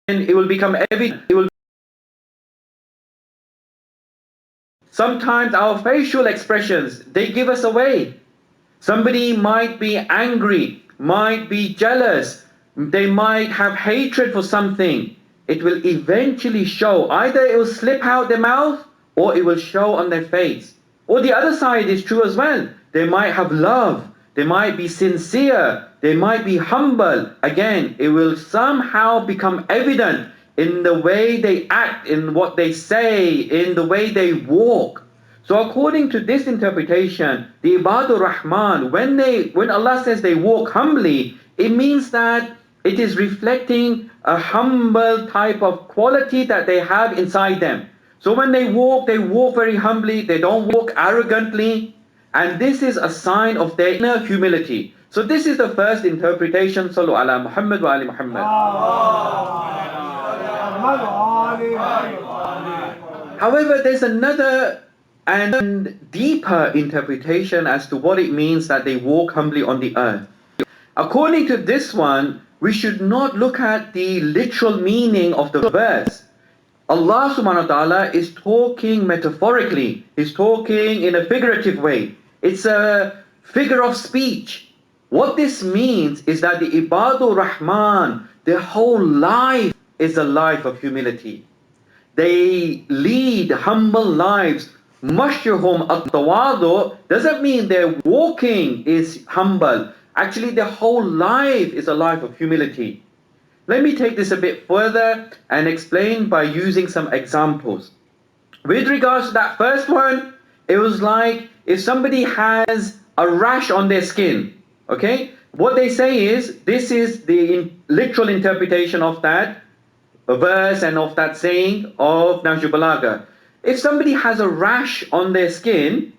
it will become evident. Sometimes our facial expressions, they give us away. Somebody might be angry, might be jealous, they might have hatred for something. It will eventually show. Either it will slip out their mouth or it will show on their face. Or the other side is true as well. They might have love, they might be sincere, they might be humble. Again, it will somehow become evident in the way they act, in what they say, in the way they walk. So according to this interpretation, the Ibadur Rahman, when Allah says they walk humbly, it means that it is reflecting a humble type of quality that they have inside them. So when they walk very humbly, they don't walk arrogantly, and this is a sign of their inner humility. So this is the first interpretation. Sallu ala Muhammad wa ali Muhammad. However, there's another and deeper interpretation as to what it means that they walk humbly on the earth. According to this one, we should not look at the literal meaning of the verse. Allah subhanahu wa ta'ala is talking metaphorically. He's talking in a figurative way. It's a figure of speech. What this means is that the Ibadur Rahman, their whole life is a life of humility. They lead humble lives. Mashyuhum at-tawadu doesn't mean their walking is humble. Actually, their whole life is a life of humility. Let me take this a bit further and explain by using some examples. With regards to that first one, it was like if somebody has a rash on their skin, okay? What they say is, this is the literal interpretation of that verse and of that saying of Nahju Balagha. If somebody has a rash on their skin,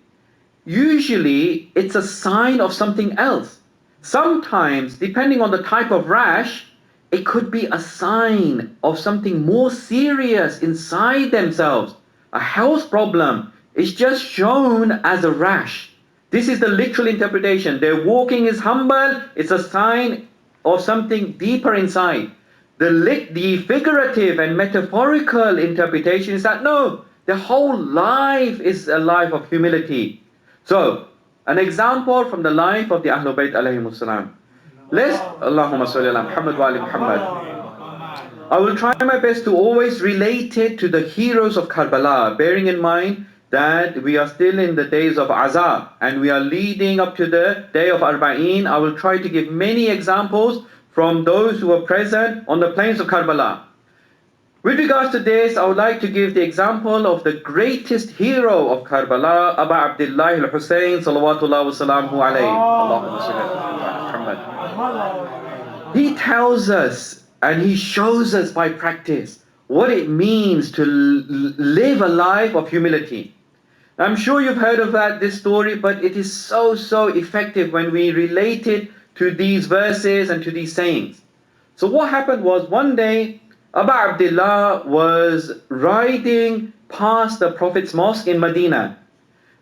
usually it's a sign of something else. Sometimes, depending on the type of rash, it could be a sign of something more serious inside themselves. A health problem is just shown as a rash. This is the literal interpretation. Their walking is humble, it's a sign of something deeper inside. The figurative and metaphorical interpretation is that no, the whole life is a life of humility. So, an example from the life of the Ahlul Bayt alayhimus salam. Let's Allahumma salli ala Muhammad wa ali Muhammad. I will try my best to always relate it to the heroes of Karbala, bearing in mind that we are still in the days of Azab and we are leading up to the day of Arba'een. I will try to give many examples from those who were present on the plains of Karbala. With regards to this, I would like to give the example of the greatest hero of Karbala, Abu Abdullah al-Hussein salawatullah wa salamuhu alayhi. Allahumma salli ala Muhammad. He tells us and he shows us by practice what it means to live a life of humility. I'm sure you've heard of this story, but it is so effective when we relate it to these verses and to these sayings. So what happened was, one day Abu Abdullah was riding past the Prophet's mosque in Medina,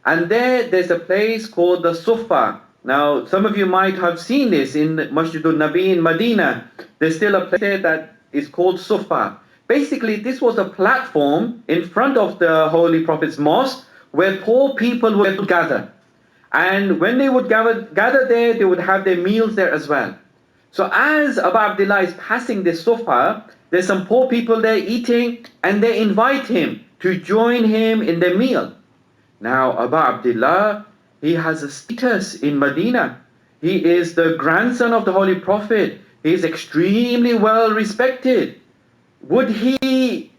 and there's a place called the Sufa. Now some of you might have seen this in Masjidul Nabi in Medina. There's still a place there that is called Sufa. Basically, this was a platform in front of the Holy Prophet's mosque where poor people would gather. And when they would gather there, they would have their meals there as well. So as Abu Abdullah is passing this Sufa, there's some poor people there eating, and they invite him to join him in their meal. Now Abu Abdullah, he has a status in Medina. He is the grandson of the Holy Prophet. He is extremely well respected. Would he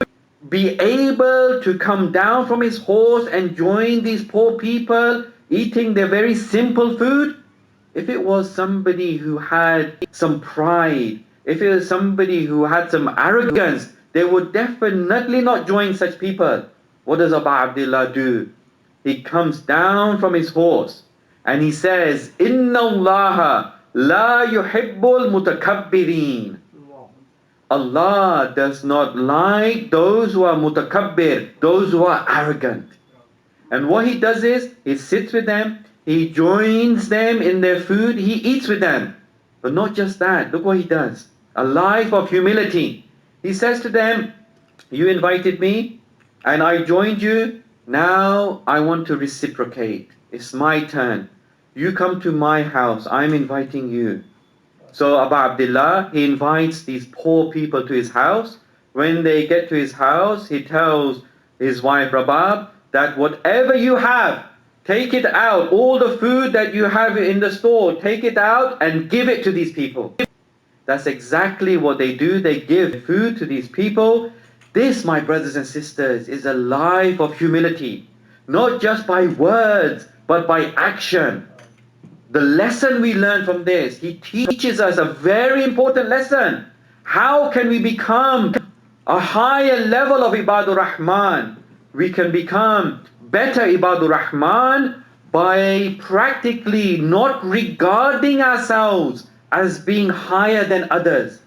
be able to come down from his horse and join these poor people eating their very simple food? If it was somebody who had some pride, if it was somebody who had some arrogance, they would definitely not join such people. What does Abu Abdullah do? He comes down from his horse and he says, Inna Allah la yuhibbul mutakabbirin. Allah does not like those who are mutakabbir, those who are arrogant. And what he does is, he sits with them, he joins them in their food, he eats with them. But not just that, look what he does. A life of humility. He says to them, you invited me and I joined you. Now I want to reciprocate. It's my turn. You come to my house. I'm inviting you. So Abu Abdullah, he invites these poor people to his house. When they get to his house, he tells his wife Rabab that whatever you have, take it out. All the food that you have in the store, take it out and give it to these people. That's exactly what they do. They give food to these people. This, my brothers and sisters, is a life of humility. Not just by words, but by action. The lesson we learn from this, he teaches us a very important lesson. How can we become a higher level of Ibadur Rahman? We can become better Ibadur Rahman by practically not regarding ourselves as being higher than others.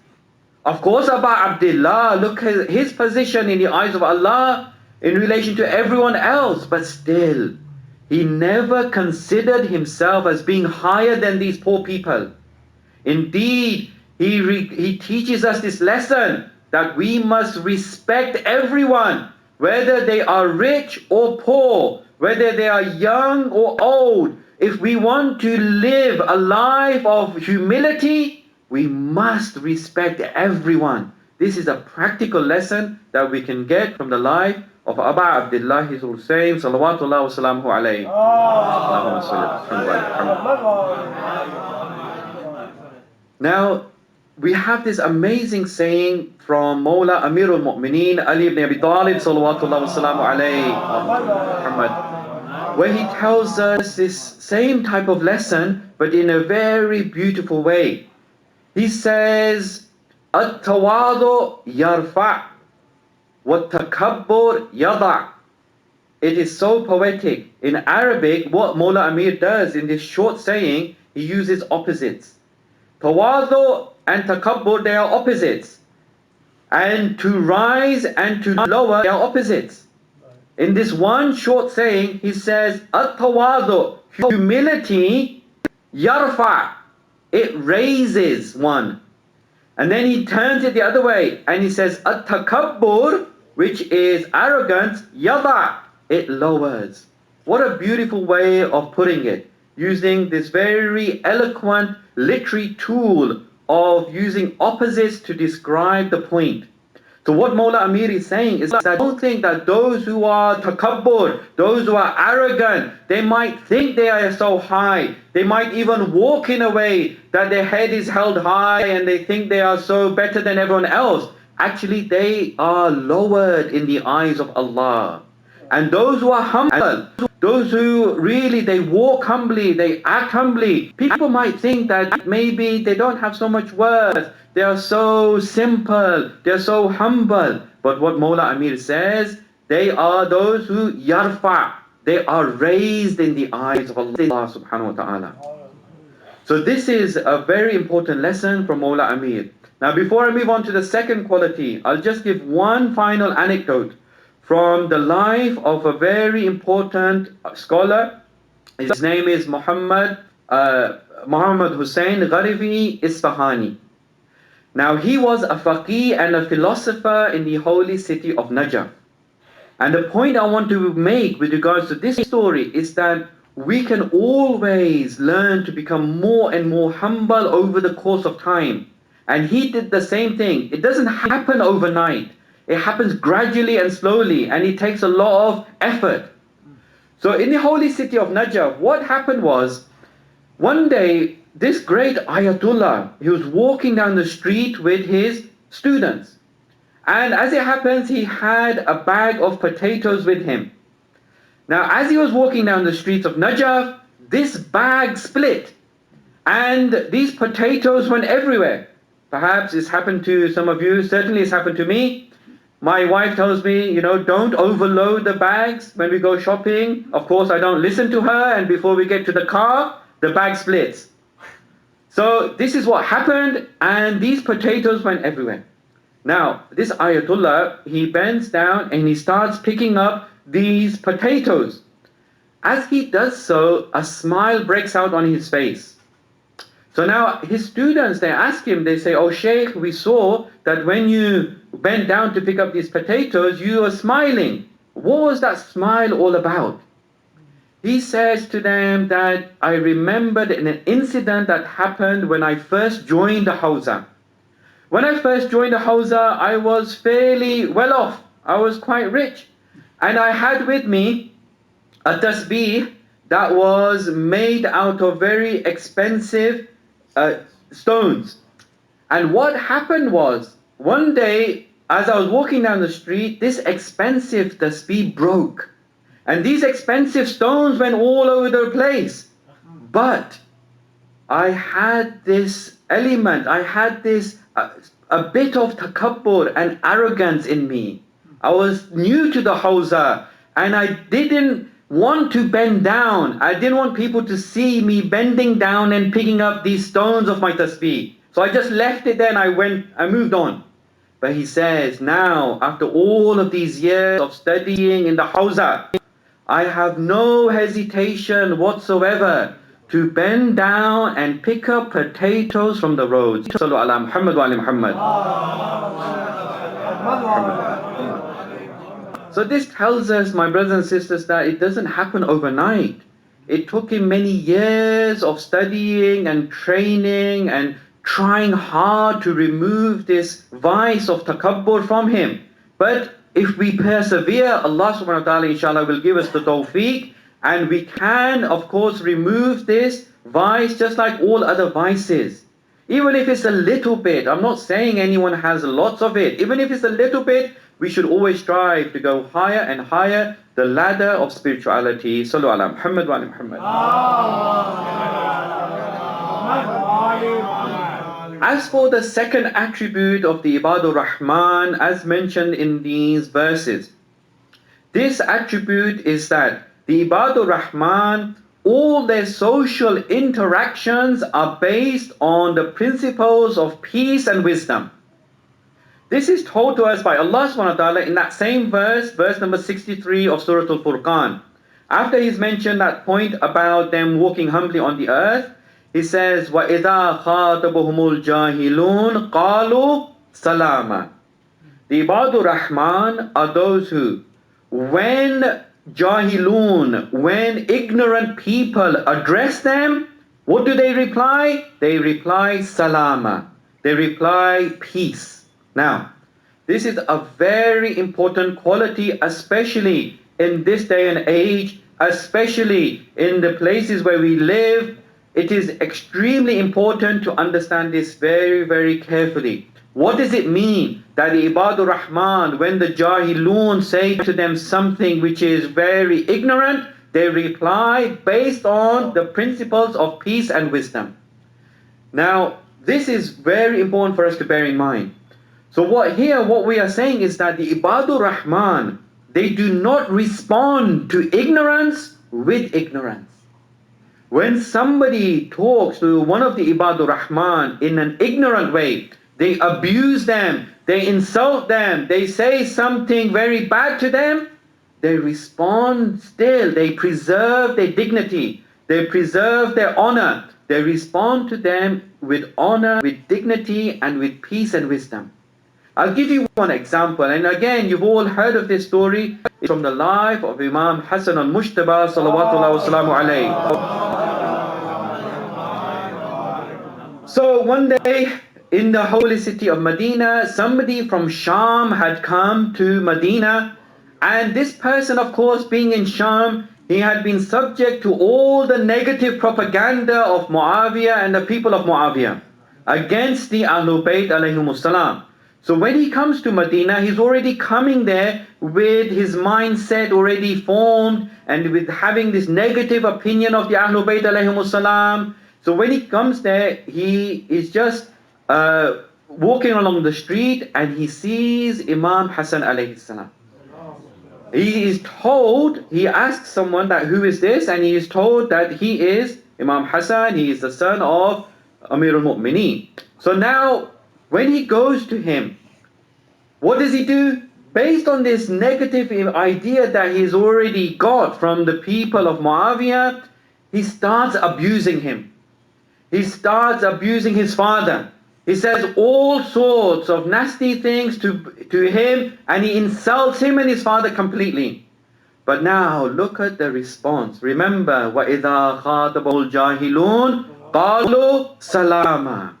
Of course, Abu Abdullah, look at his position in the eyes of Allah in relation to everyone else, but still, he never considered himself as being higher than these poor people. Indeed, he teaches us this lesson that we must respect everyone, whether they are rich or poor, whether they are young or old. If we want to live a life of humility, we must respect everyone. This is a practical lesson that we can get from the life of Abu Abdullah Hussein salawatullah wa salamuhu alayhi. Now, we have this amazing saying from Mawla Amirul Mu'mineen Ali ibn Abi Talib salawatullah wa salamuhu alayhi, Muhammad, where he tells us this same type of lesson, but in a very beautiful way. He says, At-tawadu yarfa' wa-takabbur yada'. It is so poetic. In Arabic, what Mawla Amir does in this short saying, he uses opposites. Tawadu and takabbur, they are opposites. And to rise and to lower, they are opposites. In this one short saying, he says, At-tawadu, humility, yarfa', it raises one. And then he turns it the other way and he says, At-takabbur, which is arrogance, yada', it lowers. What a beautiful way of putting it, using this very eloquent literary tool of using opposites to describe the point. So what Mawla Amir is saying is that I don't think that those who are takabbur, those who are arrogant, they might think they are so high. They might even walk in a way that their head is held high and they think they are so better than everyone else. Actually, they are lowered in the eyes of Allah. And those who are humble, those who really, they walk humbly, they act humbly, people might think that maybe they don't have so much worth, they are so simple, they are so humble. But what Mawla Amir says, they are those who yarfa', they are raised in the eyes of Allah subhanahu wa ta'ala. So this is a very important lesson from Mawla Amir. Now before I move on to the second quality, I'll just give one final anecdote from the life of a very important scholar. His name is Muhammad Hussein Gharivi Isfahani. Now he was a faqih and a philosopher in the holy city of Najaf. And the point I want to make with regards to this story is that we can always learn to become more and more humble over the course of time. And he did the same thing. It doesn't happen overnight. It happens gradually and slowly, and it takes a lot of effort. So in the holy city of Najaf, what happened was, one day, this great Ayatollah, he was walking down the street with his students. And as it happens, he had a bag of potatoes with him. Now, as he was walking down the streets of Najaf, this bag split. And these potatoes went everywhere. Perhaps it's happened to some of you, certainly it's happened to me. My wife tells me, don't overload the bags when we go shopping. Of course, I don't listen to her, and before we get to the car, the bag splits. So this is what happened, and these potatoes went everywhere. Now, this Ayatollah, he bends down and he starts picking up these potatoes. As he does so, a smile breaks out on his face. So now his students, they ask him, they say, "Oh Shaykh, we saw that when you bent down to pick up these potatoes, you were smiling. What was that smile all about? He says to them that I remembered an incident that happened when I first joined the Hawza. When I first joined the Hawza, I was fairly well off. I was quite rich. And I had with me a tasbih that was made out of very expensive stones. And what happened was, one day, as I was walking down the street, this expensive tasbih broke. And these expensive stones went all over the place. But I had this element, I had this a bit of takabbur and arrogance in me. I was new to the Hawza and I didn't want to bend down. I didn't want people to see me bending down and picking up these stones of my tasbih. So I just left it there and I moved on. But he says, now, after all of these years of studying in the Hawza, I have no hesitation whatsoever to bend down and pick up potatoes from the roads. Sallu ala Muhammad wa ali Muhammad. So this tells us, my brothers and sisters, that it doesn't happen overnight. It took him many years of studying and training and trying hard to remove this vice of takabbur from him. But if we persevere, Allah subhanahu wa ta'ala inshallah will give us the tawfiq, and we can of course remove this vice just like all other vices. Even if it's a little bit, I'm not saying anyone has lots of it, even if it's a little bit, we should always strive to go higher and higher the ladder of spirituality. Sallu ala Muhammad wa ali Muhammad. As for the second attribute of the Ibadur Rahman, as mentioned in these verses, this attribute is that the Ibadur Rahman, all their social interactions are based on the principles of peace and wisdom. This is told to us by Allah subhanahu wa ta'ala in that same verse, verse number 63 of Surah Al-Furqan. After he's mentioned that point about them walking humbly on the earth, he says, وَإِذَا خَاطَبُهُمُ الْجَاهِلُونَ قَالُوا سَلَامًا. The Ibadur Rahman are those who, when jahilun, when ignorant people address them, what do they reply? They reply salama. They reply peace. Now, this is a very important quality, especially in this day and age, especially in the places where we live. It is extremely important to understand this very, very carefully. What does it mean that the Ibadur Rahman, when the Jahilun say to them something which is very ignorant, they reply based on the principles of peace and wisdom? Now, this is very important for us to bear in mind. So what we are saying is that the Ibadur Rahman, they do not respond to ignorance with ignorance. When somebody talks to one of the Ibadur Rahman in an ignorant way, they abuse them, they insult them, they say something very bad to them, they respond still, they preserve their dignity, they preserve their honor, they respond to them with honor, with dignity, and with peace and wisdom. I'll give you one example, and again, you've all heard of this story. It's from the life of Imam Hassan al-Mushtaba salawatullah wa salamu alayhi. So one day, in the holy city of Medina, somebody from Sham had come to Medina, and this person, of course, being in Sham, he had been subject to all the negative propaganda of Muawiyah and the people of Muawiyah against the Ahlul Bayt alayhimus salam. So when he comes to Medina, he's already coming there with his mindset already formed and with having this negative opinion of the Ahlul Bayt alayhimus salam. So when he comes there, he is just walking along the street and he sees Imam Hassan alayhi salam. He is told, he asks someone that who is this, and he is told that he is Imam Hassan, he is the son of Amir al-Mu'mineen. So now, when he goes to him, what does he do? Based on this negative idea that he's already got from the people of Muawiyah, he starts abusing him. He starts abusing his father. He says all sorts of nasty things to him, and he insults him and his father completely. But now look at the response. Remember, وَإِذَا خَاطَبَهُ الْجَاهِلُونَ قَالُوا سَلَامًا.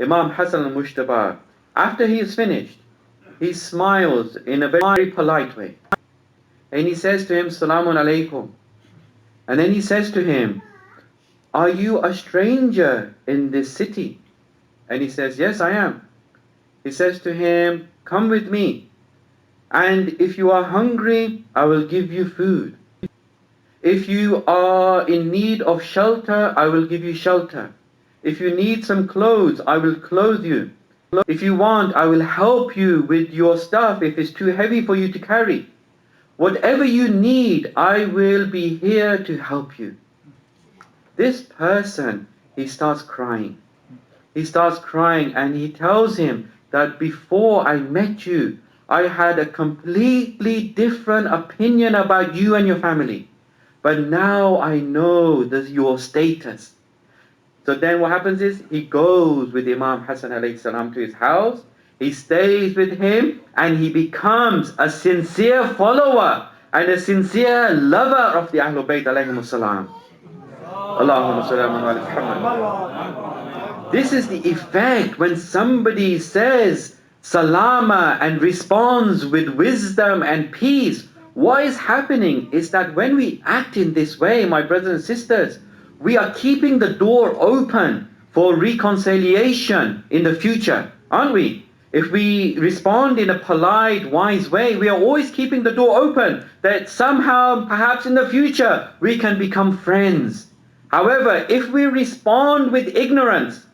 Imam Hassan al-Mushtaba, after he is finished, he smiles in a very polite way. And he says to him, Salamun alaykum. And then he says to him, are you a stranger in this city? And he says, yes, I am. He says to him, come with me. And if you are hungry, I will give you food. If you are in need of shelter, I will give you shelter. If you need some clothes, I will clothe you. If you want, I will help you with your stuff if it's too heavy for you to carry. Whatever you need, I will be here to help you. This person, he starts crying. He starts crying and he tells him that before I met you, I had a completely different opinion about you and your family. But now I know your status. So then what happens is he goes with Imam Hassan alayhi salam to his house. He stays with him and he becomes a sincere follower and a sincere lover of the Ahlul Bayt alayhimus salam. Allahumma salli ala Muhammad. This is the effect when somebody says salama and responds with wisdom and peace. What is happening is that when we act in this way, my brothers and sisters, we are keeping the door open for reconciliation in the future, aren't we? If we respond in a polite, wise way, we are always keeping the door open that somehow, perhaps in the future, we can become friends. However, if we respond with ignorance,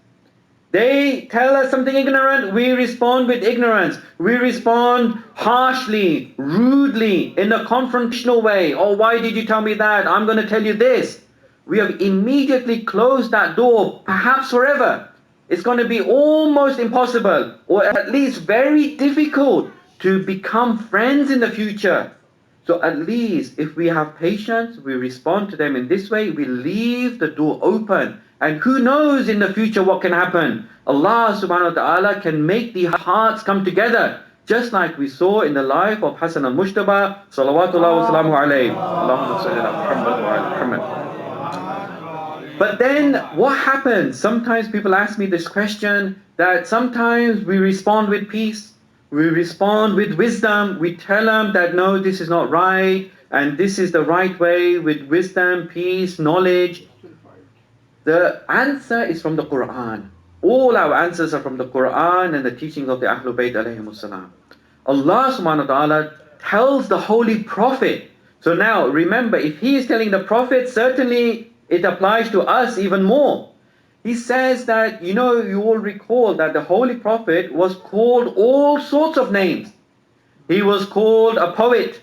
they tell us something ignorant, we respond with ignorance. We respond harshly, rudely, in a confrontational way. Oh, why did you tell me that? I'm going to tell you this. We have immediately closed that door, perhaps forever. It's going to be almost impossible, or at least very difficult, to become friends in the future. So at least if we have patience, we respond to them in this way, we leave the door open. And who knows in the future what can happen? Allah subhanahu wa ta'ala can make the hearts come together. Just like we saw in the life of Hassan al-Mushtaba, salawatullah wa salamu alayhi. Allahumma salli ala Muhammad wa ala Muhammad. But then what happens? Sometimes people ask me this question, that sometimes we respond with peace, we respond with wisdom, we tell them that no, this is not right, and this is the right way, with wisdom, peace, knowledge. The answer is from the Quran. All our answers are from the Quran and the teachings of the Ahlul Bayt alayhimus salam. Allah subhanahu wa ta'ala tells the Holy Prophet. So now remember, if he is telling the Prophet, certainly it applies to us even more. He says that, you all recall that the Holy Prophet was called all sorts of names. He was called a poet.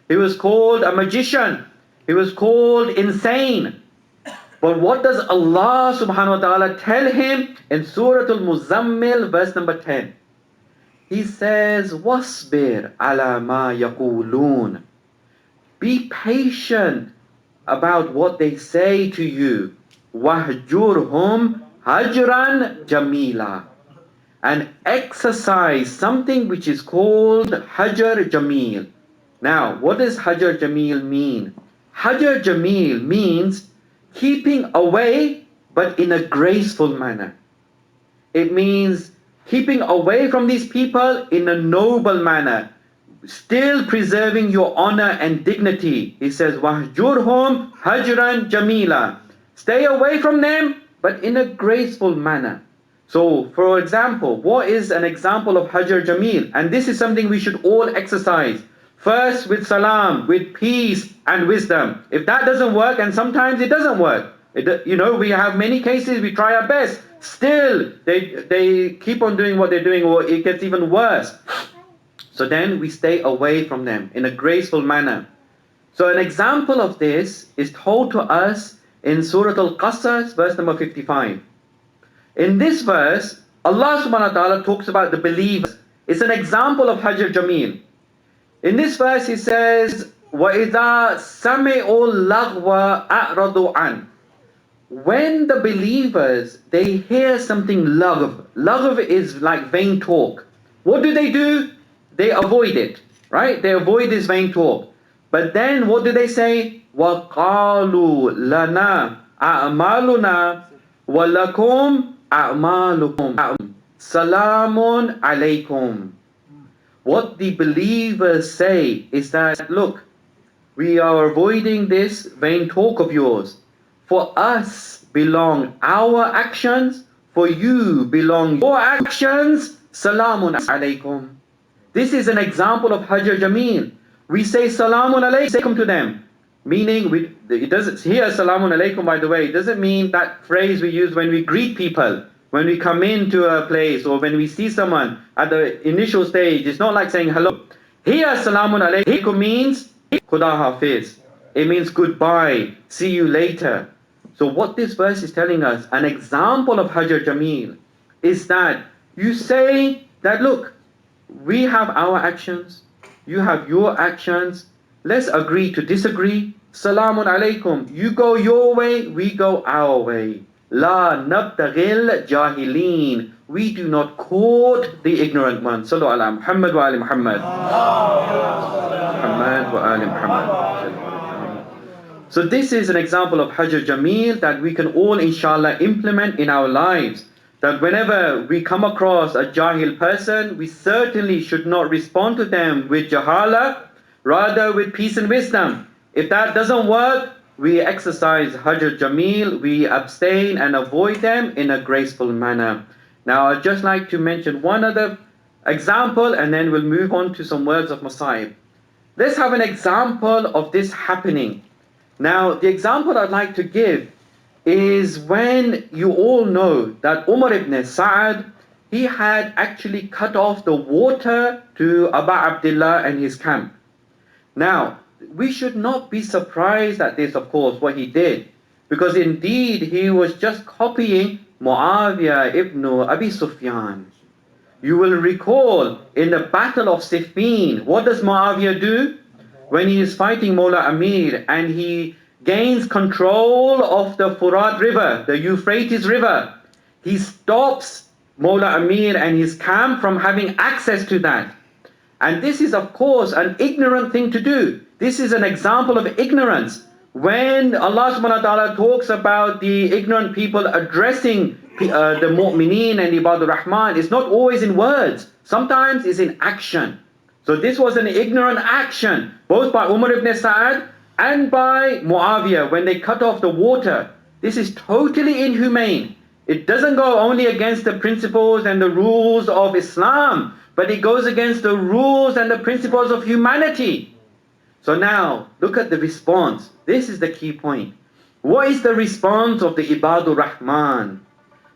He was called a magician. He was called insane. But what does Allah subhanahu wa ta'ala tell him in Surah Al-Muzammil, verse number 10? He says, وَاصْبِرْ عَلَى مَا يَقُولُونَ. Be patient about what they say to you. وَهْجُرْهُمْ هَجْرًا جَمِيلًا. And exercise something which is called Hajar Jameel. Now, what does Hajar Jameel mean? Hajar Jameel means keeping away, but in a graceful manner. It means keeping away from these people in a noble manner, still preserving your honor and dignity. He says, وَهْجُرْهُمْ هَجْرًا جَمِيلًا. Stay away from them, but in a graceful manner. So, for example, what is an example of Hajar Jameel? And this is something we should all exercise. First with salam, with peace and wisdom. If that doesn't work, and sometimes it doesn't work. We have many cases, we try our best. Still, they keep on doing what they're doing, or it gets even worse. So then we stay away from them in a graceful manner. So an example of this is told to us in Surah Al-Qasas, verse number 55. In this verse, Allah subhanahu wa ta'ala talks about the believers. It's an example of Hajar Jameel. In this verse he says, وَإِذَا سَمِعُوا اللَّغْوَ أَعْرَضُوا عَنْ. when the believers, they hear something lagh is like vain talk. What do? They avoid it, right? They avoid this vain talk. But then what do they say? وَقَالُوا لَنَا أَعْمَالُنَا وَلَكُمْ أَعْمَالُكُمْ سَلَامٌ عَلَيْكُمْ. What the believers say is that, look, we are avoiding this vain talk of yours. For us belong our actions, for you belong your actions. Salamun alaykum. This is an example of Hajr Jameel. We say Salamun alaykum to them. Meaning, it doesn't, here Salamun alaykum, by the way, it doesn't mean that phrase we use when we greet people, when we come into a place, or when we see someone at the initial stage. It's not like saying hello. Here Salamun alaykum means Khuda Hafiz. It means goodbye, see you later. So what this verse is telling us, an example of Hajr Jameel, is that you say that, look, we have our actions, you have your actions, let's agree to disagree. Salamun alaykum. You go your way, we go our way. La nabtaghil jahilin. We do not court the ignorant ones. Sallu ala Muhammad wa ali Muhammad. Muhammad wa ali Muhammad. So this is an example of Hajr Jameel that we can all inshallah implement in our lives. That whenever we come across a jahil person, we certainly should not respond to them with jahala, rather with peace and wisdom. If that doesn't work, we exercise Hajr Jameel, we abstain and avoid them in a graceful manner. Now I'd just like to mention one other example and then we'll move on to some words of Masaib. Let's have an example of this happening. Now the example I'd like to give is when you all know that Umar ibn Sa'ad, he had actually cut off the water to Abu Abdullah and his camp. Now, we should not be surprised at this, of course, what he did, because indeed he was just copying Muawiyah ibn Abi Sufyan. You will recall in the Battle of Siffin, what does Muawiyah do? When he is fighting Mawla Amir and he gains control of the Furat river, the Euphrates river, he stops Mawla Amir and his camp from having access to that. And this is of course an ignorant thing to do. This is an example of ignorance. When Allah subhanahu wa ta'ala talks about the ignorant people addressing the mu'mineen and ibadur rahman, it's not always in words. Sometimes it's in action. So this was an ignorant action, both by Umar ibn Sa'ad and by Muawiyah when they cut off the water. This is totally inhumane. It doesn't go only against the principles and the rules of Islam, but it goes against the rules and the principles of humanity. So now, look at the response. This is the key point. What is the response of the Ibadur Rahman?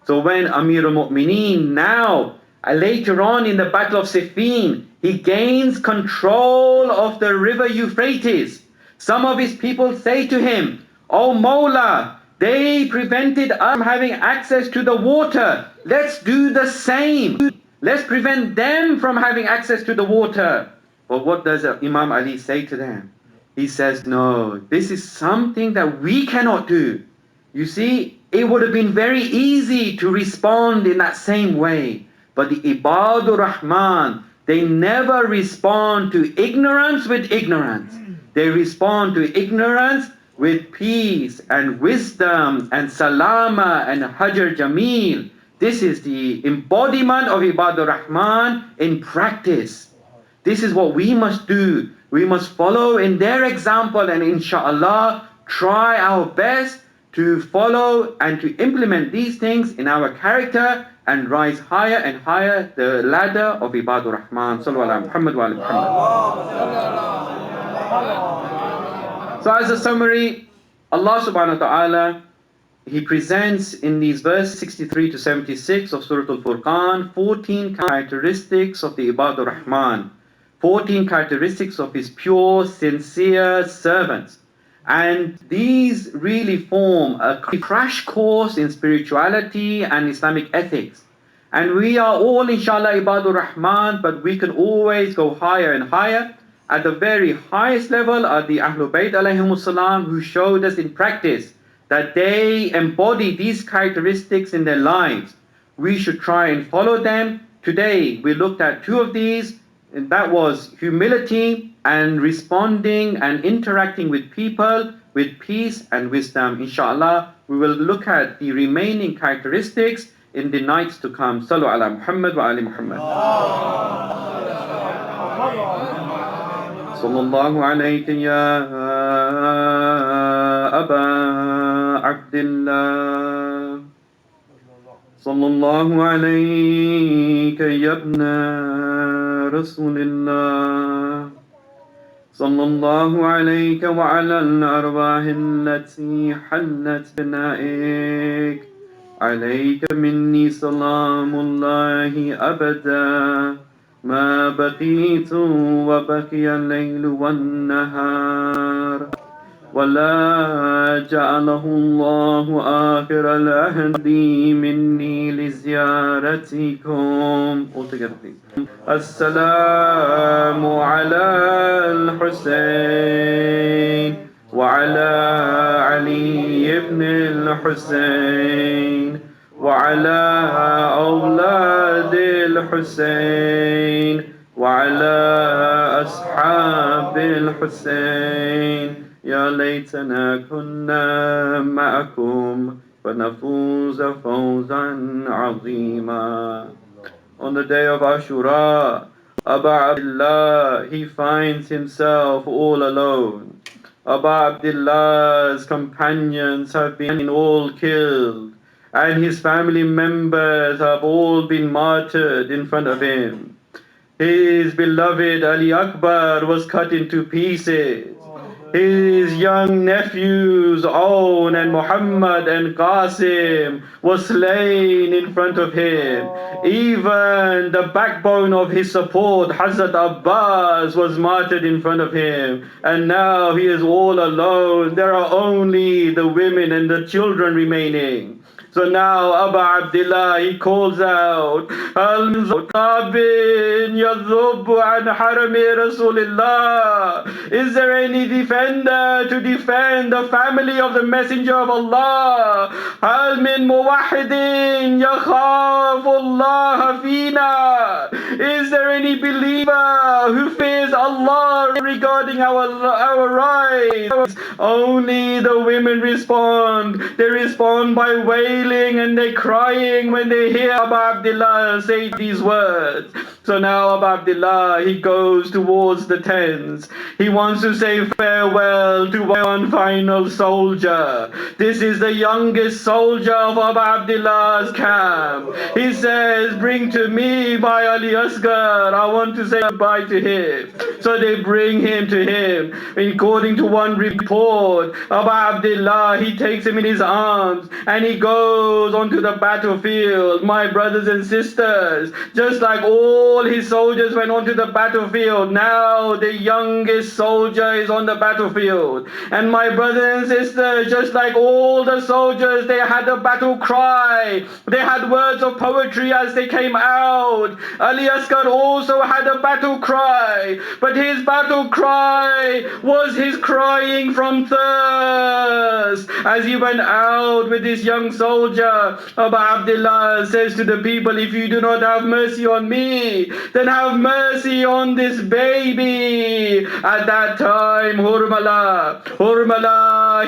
So when Amir al-Mu'mineen now, later on in the Battle of Siffin, he gains control of the river Euphrates. Some of his people say to him, "Oh Mawla, they prevented us from having access to the water. Let's do the same. Let's prevent them from having access to the water." But what does Imam Ali say to them? He says, no, this is something that we cannot do. You see, it would have been very easy to respond in that same way. But the Ibadur Rahman, they never respond to ignorance with ignorance. They respond to ignorance with peace and wisdom and salama and Hajr Jameel. This is the embodiment of Ibadur Rahman in practice. This is what we must do. We must follow in their example and inshallah try our best to follow and to implement these things in our character and rise higher and higher the ladder of Ibadur Rahman. Sallu ala Muhammad wa ala Muhammad. So as a summary, Allah subhanahu wa ta'ala, He presents in these verses 63 to 76 of Surah Al-Furqan 14 characteristics of the Ibadur Rahman. 14 characteristics of his pure, sincere servants. And these really form a crash course in spirituality and Islamic ethics. And we are all inshallah Ibadur Rahman, but we can always go higher and higher. At the very highest level are the Ahlul Bayt alayhimus salam, who showed us in practice that they embody these characteristics in their lives. We should try and follow them. Today we looked at two of these, and that was humility and responding and interacting with people with peace and wisdom. Inshallah, we will look at the remaining characteristics in the nights to come. Sallu ala Muhammad wa ali Muhammad. صلى الله عليك يا أبا عبد الله صلى الله عليك يا ابن رسول الله صلى الله عليك وعلى الأرواح التي حلت بنائك عليك مني سلام الله أبدا ما بقيت وبقي الليل والنهار ولا جعله الله آخر العهد مني لزيارتكم. Altogether, please. السلام على الحسين وعلى علي بن الحسين وعلى أولاد الحسين وعلى أصحاب الحسين يا ليتنا كنا معكم فنفوز فوزا عظيما. On the day of Ashura, Abu Abdullah, he finds himself all alone. Abu Abdullah's companions have been all killed, and his family members have all been martyred in front of him. His beloved Ali Akbar was cut into pieces. His young nephews, Aoun and Muhammad and Qasim, was slain in front of him. Even the backbone of his support, Hazrat Abbas, was martyred in front of him. And now he is all alone. There are only the women and the children remaining. So now Abu Abdullah, he calls out, is there any defender to defend the family of the Messenger of Allah? هل من موحد يخاف الله فينا? Is there any believer who fears Allah regarding our rights? Only the women respond. They respond by wailing and they crying when they hear Abu Abdullah say these words. So now Abu Abdullah, he goes towards the tents. He wants to say farewell to one final soldier. This is the youngest soldier of Abu Abdullah's camp. He says, bring to me by Ali Asghar. I want to say goodbye to him. So they bring him to him. According to one report, Abu Abdullah, he takes him in his arms and he goes onto the battlefield. My brothers and sisters, just like all his soldiers went onto the battlefield, now the youngest soldier is on the battlefield. And my brothers and sisters, just like all the soldiers, they had a battle cry. They had words of poetry as they came out. Ali Asghar also had a battle cry, but his battle cry was his crying from thirst. As he went out with this young soldier, Abu Abdullah says to the people, if you do not have mercy on me, then have mercy on this baby. At that time, Hurmala,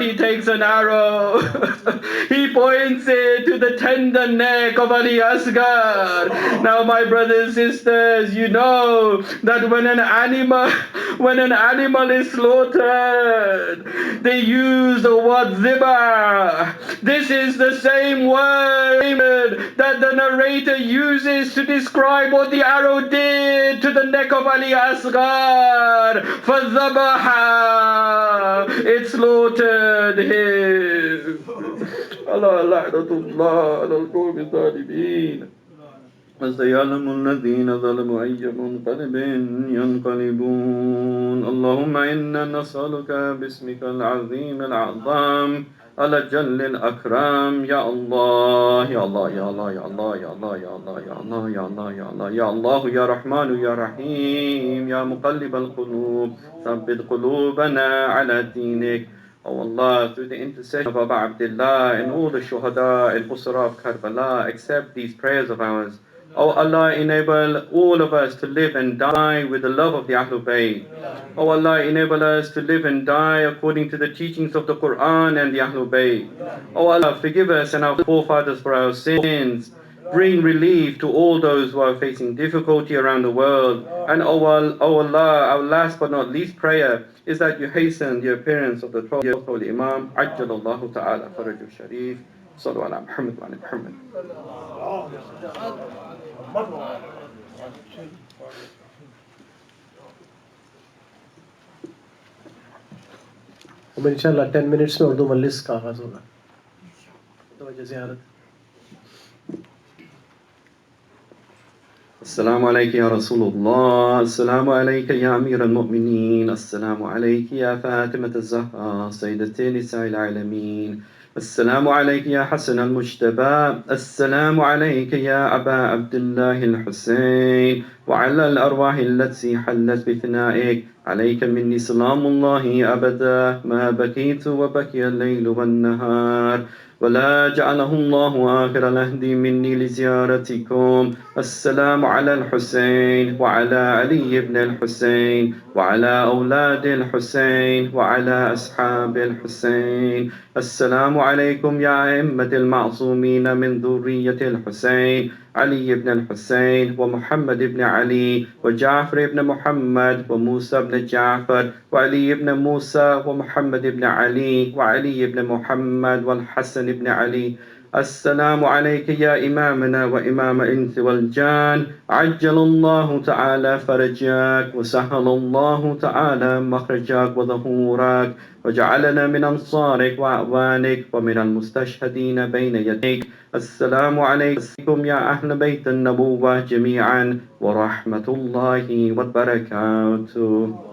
he takes an arrow. He points it to the tender neck of Ali Asghar. Now, my brothers and sisters, you know that when an animal is slaughtered, they use the word zibah. This is the same word that the narrator uses to describe what the arrow did to the neck of Ali Asghar. فَذَبَحَ, it slaughtered him. Allah la'natullah ala al-qawmi al-zalimin. وسيعلم الذين ظلموا أي منقلب ينقلبون. اللهم إنا نسألك باسمك العظيم الأعظم الأجل الأكرم. يا الله يا الله يا الله يا الله يا الله يا الله يا الله يا الله يا الله يا الله يا رحمن يا رحيم يا مقلب القلوب ثبت قلوبنا على دينك O Allah, through the intercession of Abu Abdullah and all the shuhada and usra of Karbala, accept these prayers of ours. O Allah, enable all of us to live and die with the love of the Ahlul Bayt. O Allah, enable us to live and die according to the teachings of the Quran and the Ahlul Bayt. O Allah, forgive us and our forefathers for our sins. Bring relief to all those who are facing difficulty around the world. And O Allah, our last but not least prayer is that you hasten the appearance of the 12th Holy Imam, Ajjalallahu Ta'ala Faraju Sharif. Sallu ala Muhammad wa ala Muhammad. अब इंशाल्लाह 10 minutes में उर्दू मजलिस का आगाज होगा। तो ज़ियारत السلام عليك يا رسول الله، السلام عليك يا أمير المؤمنين، السلام عليك يا فاطمة الزهراء سيدة نساء العالمين، السلام عليك يا حسن المجتبى، السلام عليك يا أبا عبد الله الحسين، وعلى الأرواح التي حلت بثنائك، عليك مني سلام الله أبدا ما بكيت وبكي الليل والنهار، ولا جعله الله آخر العهد مني لزيارتكم. السلام على الحسين وعلى علي بن الحسين وعلى أولاد الحسين وعلى أصحاب الحسين. السلام عليكم يا أئمة المعصومين من ذرية الحسين، علي بن الحسين ومحمد بن علي وجعفر بن محمد وموسى بن جعفر وعلي بن موسى ومحمد بن علي وعلي بن محمد والحسن بن علي. السلام عليك يا إمامنا وإمام الإنس والجان، عجل الله تعالى فرجك وسهل الله تعالى مخرجك وظهورك، وجعلنا من أنصارك وأعوانك ومن المستشهدين بين يديك. السلام عليكم يا أهل بيت النبوة جميعا ورحمة الله وبركاته.